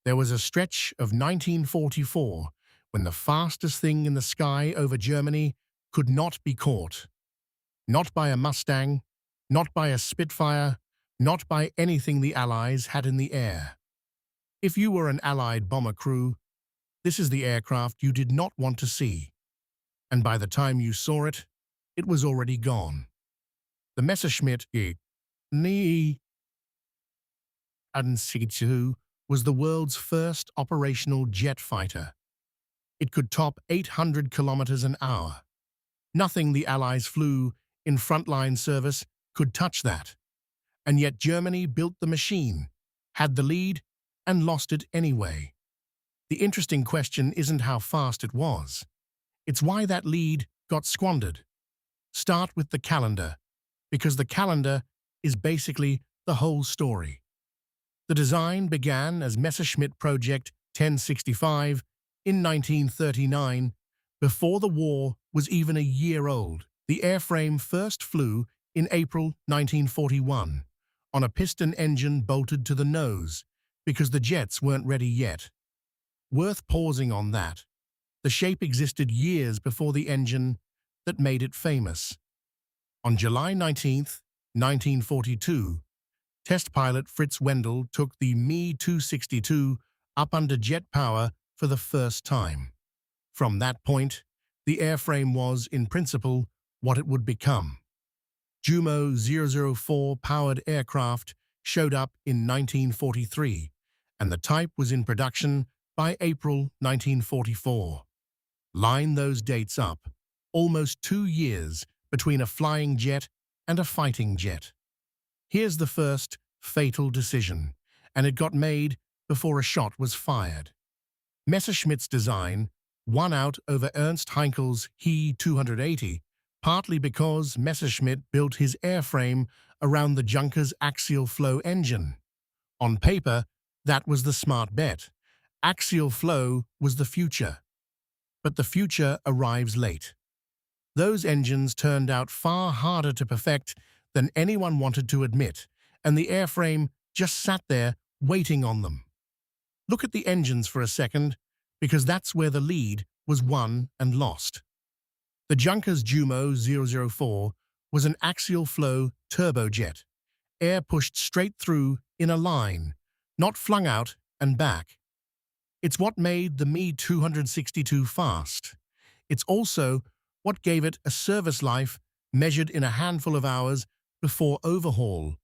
There was a stretch of 1944 when the fastest thing in the sky over Germany could not be caught. Not by a Mustang, not by a Spitfire, not by anything the Allies had in the air. If you were an Allied bomber crew, this is the aircraft you did not want to see. And by the time you saw it, it was already gone. The Messerschmitt E-162 was the world's first operational jet fighter. It could top 800 kilometers an hour. Nothing the Allies flew in frontline service could touch that. And yet Germany built the machine, had the lead, and lost it anyway. The interesting question isn't how fast it was. It's why that lead got squandered. Start with the calendar, because the calendar is basically the whole story. The design began as Messerschmitt Project 1065 in 1939, before the war was even a year old. The airframe first flew in April 1941 on a piston engine bolted to the nose because the jets weren't ready yet. Worth pausing on that. The shape existed years before the engine that made it famous. On July 19, 1942, test pilot Fritz Wendell took the Me-262 up under jet power for the first time. From that point, the airframe was, in principle, what it would become. Jumo 004 powered aircraft showed up in 1943, and the type was in production by April 1944. Line those dates up, almost 2 years between a flying jet and a fighting jet. Here's the first fatal decision, and it got made before a shot was fired. Messerschmitt's design won out over Ernst Heinkel's He-280, partly because Messerschmitt built his airframe around the Junker's axial flow engine. On paper, that was the smart bet. Axial flow was the future. But the future arrives late. Those engines turned out far harder to perfect than anyone wanted to admit, and the airframe just sat there waiting on them. Look at the engines for a second, because that's where the lead was won and lost. The Junkers Jumo 004 was an axial flow turbojet, air pushed straight through in a line, not flung out and back. It's what made the Me-262 fast. It's also what gave it a service life measured in a handful of hours before overhaul,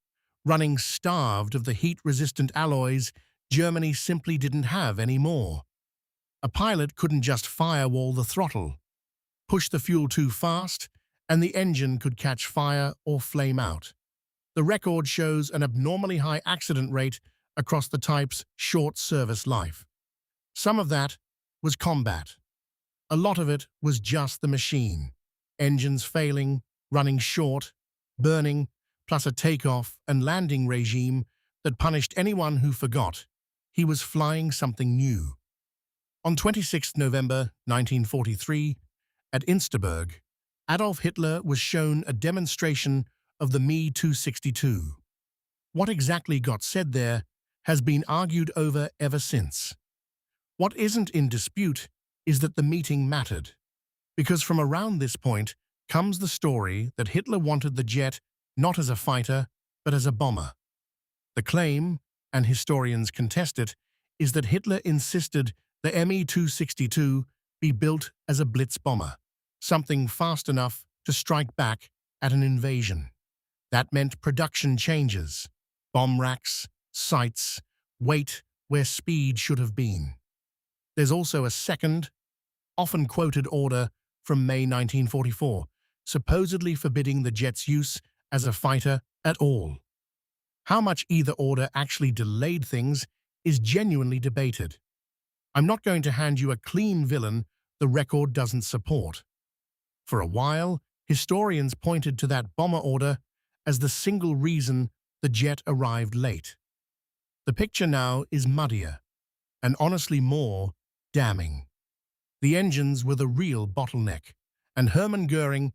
running starved of the heat-resistant alloys Germany simply didn't have anymore. A pilot couldn't just firewall the throttle, push the fuel too fast, and the engine could catch fire or flame out. The record shows an abnormally high accident rate across the type's short service life. Some of that was combat. A lot of it was just the machine. Engines failing, running short, burning, plus a takeoff and landing regime that punished anyone who forgot he was flying something new. On 26 November 1943, at Insterburg, Adolf Hitler was shown a demonstration of the Me-262. What exactly got said there has been argued over ever since. What isn't in dispute is that the meeting mattered, because from around this point comes the story that Hitler wanted the jet not as a fighter, but as a bomber. The claim, and historians contest it, is that Hitler insisted the Me-262 be built as a blitz bomber, something fast enough to strike back at an invasion. That meant production changes, bomb racks, sights, weight where speed should have been. There's also a second, often quoted order from May 1944, supposedly forbidding the jet's use as a fighter at all. How much either order actually delayed things is genuinely debated. I'm not going to hand you a clean villain the record doesn't support. For a while, historians pointed to that bomber order as the single reason the jet arrived late. The picture now is muddier, and honestly more damning. The engines were the real bottleneck, and Hermann Göring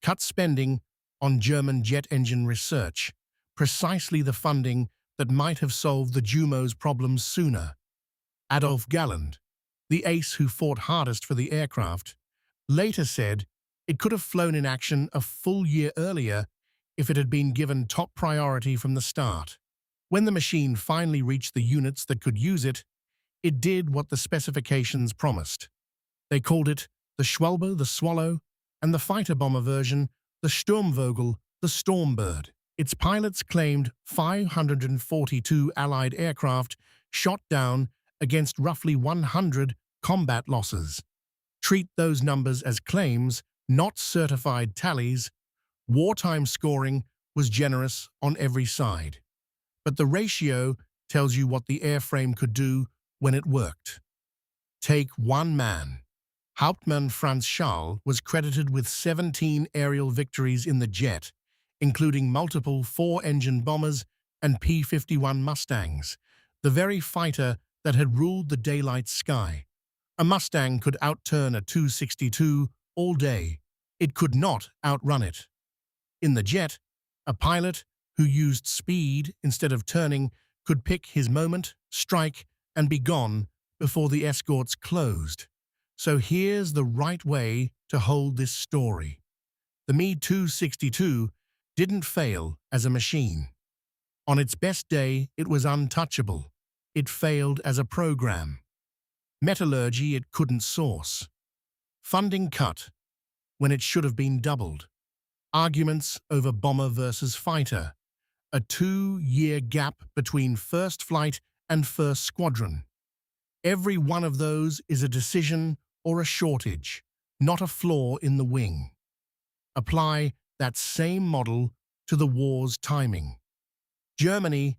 cut spending on German jet engine research, precisely the funding that might have solved the Jumo's problems sooner. Adolf Galland, the ace who fought hardest for the aircraft, later said it could have flown in action a full year earlier if it had been given top priority from the start. When the machine finally reached the units that could use it, it did what the specifications promised. They called it the Schwalbe, the Swallow, and the fighter bomber version, the Sturmvogel, the Stormbird. Its pilots claimed 542 Allied aircraft shot down against roughly 100 combat losses. Treat those numbers as claims, not certified tallies. Wartime scoring was generous on every side. But the ratio tells you what the airframe could do when it worked. Take one man. Hauptmann Franz Schall was credited with 17 aerial victories in the jet, including multiple four-engine bombers and P-51 Mustangs, the very fighter that had ruled the daylight sky. A Mustang could outturn a Tu-62 all day. It could not outrun it. In the jet, a pilot who used speed instead of turning could pick his moment, strike, and be gone before the escorts closed. So here's the right way to hold this story. The Me-262 didn't fail as a machine. On its best day, it was untouchable. It failed as a program. Metallurgy it couldn't source. Funding cut when it should have been doubled. Arguments over bomber versus fighter. A 2-year gap between first flight and first squadron. Every one of those is a decision or a shortage, not a flaw in the wing. Apply that same model to the war's timing. Germany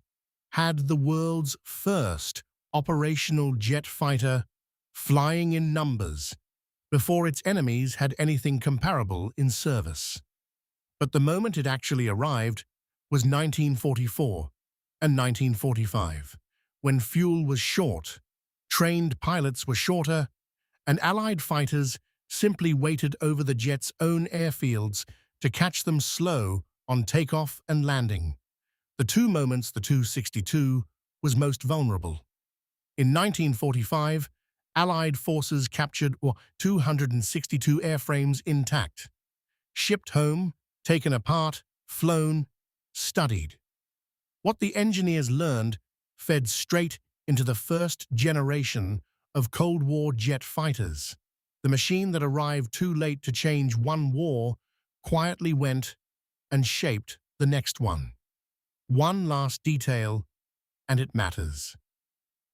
had the world's first operational jet fighter flying in numbers before its enemies had anything comparable in service. But the moment it actually arrived was 1944 and 1945, when fuel was short, trained pilots were shorter, and Allied fighters simply waited over the jet's own airfields to catch them slow on takeoff and landing. The two moments the Tu-62 was most vulnerable. In 1945, Allied forces captured 262 airframes intact, shipped home, taken apart, flown, studied. What the engineers learned fed straight into the first generation of Cold War jet fighters. The machine that arrived too late to change one war quietly went and shaped the next one. One last detail, and it matters.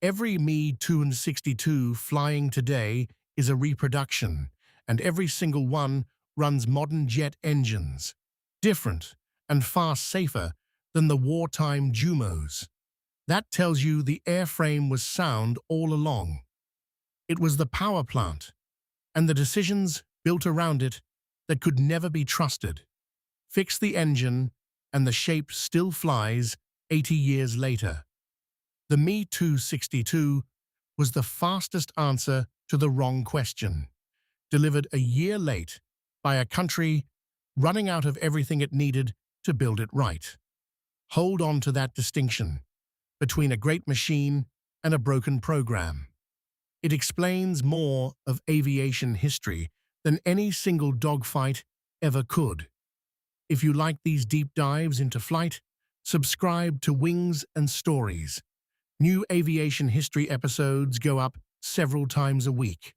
Every Me-262 flying today is a reproduction, and every single one runs modern jet engines, different and far safer than the wartime Jumos. That tells you the airframe was sound all along. It was the power plant, and the decisions built around it that could never be trusted. Fix the engine, and the shape still flies 80 years later. The Me-262 was the fastest answer to the wrong question, delivered a year late by a country running out of everything it needed to build it right. Hold on to that distinction between a great machine and a broken program. It explains more of aviation history than any single dogfight ever could. If you like these deep dives into flight, subscribe to Wings and Stories. New aviation history episodes go up several times a week.